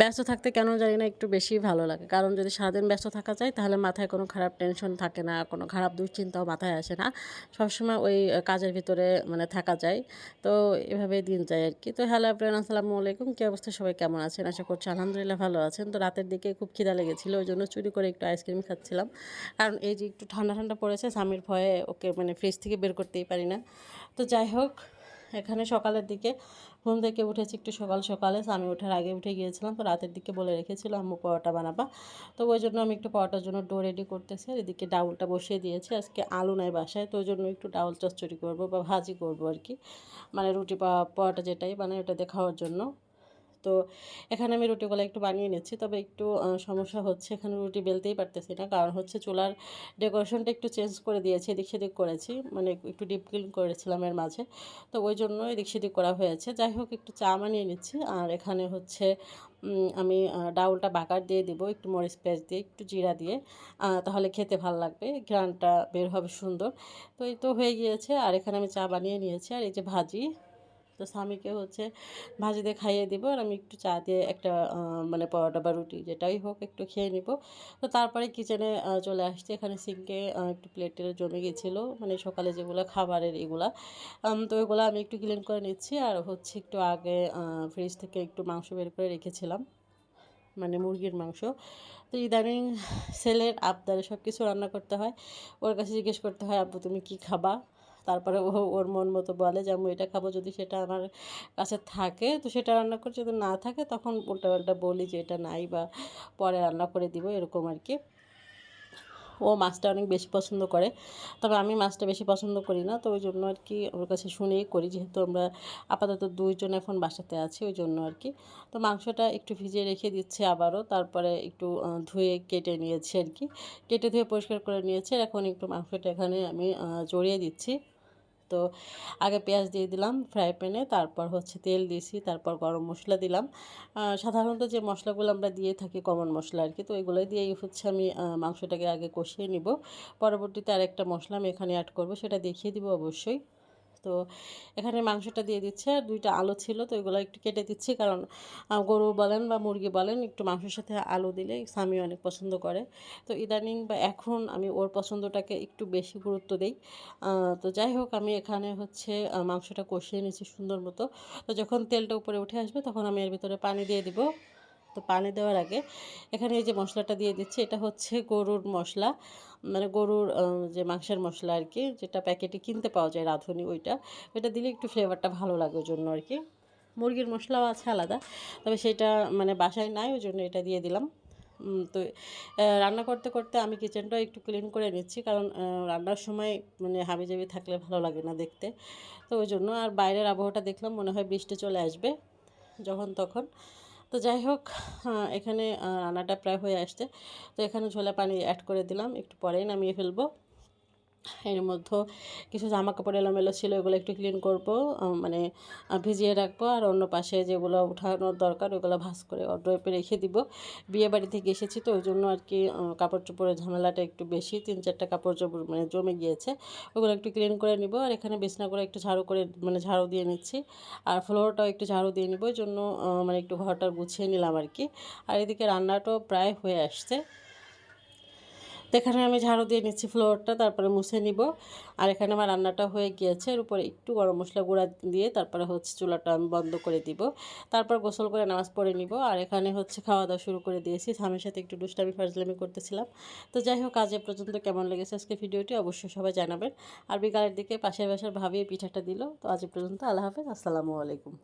ব্যস্ত থাকতে কেন জানি না একটু বেশিই ভালো লাগে। কারণ যদি সারাদিন ব্যস্ত থাকা যায় তাহলে মাথায় কোনো খারাপ টেনশন থাকে না, কোনো খারাপ দুশ্চিন্তাও মাথায় আসে না। সবসময় ওই কাজের ভিতরে মানে থাকা যায়। তো এভাবেই দিন যায় আরকি। তো হ্যালো এভরিওয়ান, আসসালামু আলাইকুম। কি অবস্থা, সবাই কেমন আছেন? আশা করছি আলহামদুলিল্লাহ ভালো আছেন। তো রাতের দিকে খুব খিদা লেগেছিল। ওইজন্য চুরি করে একটু আইসক্রিম খাচ্ছিলাম। কারণ এই যে একটু ঠান্ডা, ঠান্ডা পড়েছে, স্বামীর ভয়ে ওকে মানে ফ্রিজ থেকে বের করতেই পারি না। তো যাই হোক, এখানে সকালের দিকে ঘুম থেকে উঠেছি একটু সকাল সকালে। আমি ওঠার আগে উঠে গিয়েছিলাম। তো রাতের দিকে বলে রেখেছিল আম্মু পরোটা বানাবা। তো ওই জন্য আমি একটু পরোটার জন্য ডো রেডি করতেছি। আর এদিকে ডাউলটা বসিয়ে দিয়েছি। আজকে আলু নাই বাসায়, তো ওই জন্য একটু ডাউল চচ্চড়ি করবো বা ভাজি করবো আর কি। মানে রুটি বা পরোটা যেটাই মানে ওটা দিয়ে খাওয়ার জন্য। তো এখানে আমি রুটিগুলো একটু বানিয়ে নিচ্ছি। তবে একটু সমস্যা হচ্ছে, এখানে রুটি বেলতেই পারতেছি না। কারণ হচ্ছে চুলার ডেকোরেশনটা একটু চেঞ্জ করে দিয়েছি, এদিক সেদিক করেছি। মানে একটু ডিপ ক্লিন করেছিলাম এর মাঝে। তো ওই জন্য এদিক সেদিক করা হয়েছে। যাই হোক, একটু চা বানিয়ে নিচ্ছি। আর এখানে হচ্ছে আমি ডাউলটা বাগার দিয়ে দিব একটু মরিচ পেঁয়াজ দিয়ে, একটু জিরা দিয়ে। তাহলে খেতে ভালো লাগবে, ঘ্রাণটা বের হবে সুন্দর। তো এই তো হয়ে গিয়েছে। আর এখানে আমি চা বানিয়ে নিয়েছি। আর এই যে ভাজি, তো স্বামীকে হচ্ছে ভাজি দিয়ে খাইয়ে দিব। আর আমি একটু চা দিয়ে একটা মানে পরোটা বা রুটি যেটাই হোক একটু খেয়ে নিব। তো তারপরে কিচেনে চলে আসছি। এখানে সিঙ্কে একটু প্লেটে জমে গেছিলো, মানে সকালে যেগুলো খাবারের এগুলা। তো ওইগুলো আমি একটু ক্লিন করে নিচ্ছি। আর হচ্ছে একটু আগে ফ্রিজ থেকে একটু মাংস বের করে রেখেছিলাম, মানে মুরগির মাংস। তো ইদানিং ছেলের আবদারে সব কিছু রান্না করতে হয়। ওর কাছে জিজ্ঞেস করতে হয়, আব্বু তুমি কী খাবা? তারপরে ও ওর মন মতো বলে যে আম্মু এটা খাবো। যদি সেটা আমার কাছে থাকে তো সেটা রান্না করি, যদি না থাকে তখন উল্টাপাল্টা বলি যে এটা নাই বা পরে রান্না করে দিব, এরকম আর কি। ও মাছটা অনেক বেশি পছন্দ করে, তবে আমি মাছটা বেশি পছন্দ করি না। তো ওই জন্য আর কি ওর কাছে শুনেই করি, যেহেতু আমরা আপাতত দুইজন এখন বাসাতে আছি, ওই জন্য আর কি। তো মাংসটা একটু ভিজিয়ে রেখে দিচ্ছি আবারও, তারপরে একটু ধুয়ে কেটে নিয়েছি আর কি। কেটে ধুয়ে পরিষ্কার করে নিয়েছি। এখন একটু মাংসটা এখানে আমি জড়িয়ে দিচ্ছি। তো আগে পেঁয়াজ দিয়ে দিলাম ফ্রাই প্যানে, তারপর হচ্ছে তেল দিয়েছি, তারপর গরম মশলা দিলাম। সাধারণত যে মশলাগুলো আমরা দিয়ে থাকি কমন মশলা আর কি, তো এগুলোই দিয়েই হচ্ছে আমি মাংসটাকে আগে কষিয়ে নিব। পরবর্তীতে আরেকটা মশলা আমি এখানে অ্যাড করব, সেটা দেখিয়ে দিব অবশ্যই। তো এখানে মাংসটা দিয়ে দিচ্ছে। আর দুইটা আলু ছিল, তো এগুলো একটু কেটে দিচ্ছি। কারণ গরু বলেন বা মুরগি বলেন, একটু মাংসের সাথে আলু দিলে স্বামী অনেক পছন্দ করে। তো ইদানিং বা এখন আমি ওর পছন্দটাকে একটু বেশি গুরুত্ব দিই। তো যাই হোক, আমি এখানে হচ্ছে মাংসটা কষিয়ে নিচ্ছি সুন্দর মতো। তো যখন তেলটা উপরে উঠে আসবে তখন আমি এর ভিতরে পানি দিয়ে দিব। তো পানি দেওয়ার আগে এখানে এই যে মশলাটা দিয়ে দিচ্ছি, এটা হচ্ছে গরুর মশলা, মানে গরুর যে মাংসের মশলা আর কি, যেটা প্যাকেটে কিনতে পাওয়া যায় রাঁধুনি, ওইটা দিলে একটু ফ্লেভারটা ভালো লাগে, ওই জন্য আর কি। মুরগির মশলাও আছে আলাদা, তবে সেটা মানে বাসায় নাই, ওই জন্য এটা দিয়ে দিলাম। তো রান্না করতে করতে আমি কিচেনটাও একটু ক্লিন করে নিচ্ছি, কারণ রান্নার সময় মানে হাবিজাবি থাকলে ভালো লাগে না দেখতে। তো ওই জন্য। আর বাইরের আবহাওয়াটা দেখলাম, মনে হয় বৃষ্টি চলে আসবে যখন তখন। তো যাই হোক, এখানে রান্নাটা প্রায় হয়ে আসছে। তো এখানে ছোলা পানি অ্যাড করে দিলাম, একটু পরেই নামিয়ে ফেলবো। এর মধ্যে কিছু জামা কাপড় এলোমেলো ছিল, এগুলো একটু ক্লিন করব, মানে ভিজিয়ে রাখবো। আর অন্য পাশে যেগুলো উঠানোর দরকার ওগুলো ভাঁজ করে ওয়ারড্রোবে রেখে দিব। বিয়ে বাড়ি থেকে এসেছি, তো ওই জন্য আর কি কাপড় চোপড়ের ঝামেলাটা একটু বেশি, 3-4টা কাপড় চোপড় মানে জমে গিয়েছে, ওগুলো একটু ক্লিন করে নিব। আর এখানে বিছনাগুলো একটু ঝাড়ু করে মানে ঝাড়ু দিয়ে নিচ্ছি। আর ফ্লোরটাও একটু ঝাড়ু দিয়ে নিব, ওই জন্য মানে একটু ঘরটা গুছিয়ে নিলাম আর কি। আর এদিকে রান্নাটাও প্রায় হয়ে আসছে। তো এখানে আমি ঝাড়ু দিয়ে নিচ্ছি ফ্লোরটা, তারপরে মুছে নিব। আর এখানে আমার রান্নাটা হয়ে গিয়েছে। এর উপরে একটু গরম মশলা গুঁড়া দিয়ে তারপরে হচ্ছে চুলাটা আমি বন্ধ করে দিব। তারপর গোসল করে নামাজ পড়ে নিব। আর এখানে হচ্ছে খাওয়া দাওয়া শুরু করে দিয়েছি। স্বামীর সাথে একটু দুষ্টামি ফাজলামি করতেছিলাম। তো যাই হোক, আজ এ পর্যন্ত কেমন লেগেছে আজকে ভিডিওটি অবশ্যই সবাই জানাবেন। আর বিকালের দিকে পাশের বাসার ভাবি পিঠাটা দিল। তো আজ এ পর্যন্ত, আল্লাহ হাফেজ, আসসালামু আলাইকুম।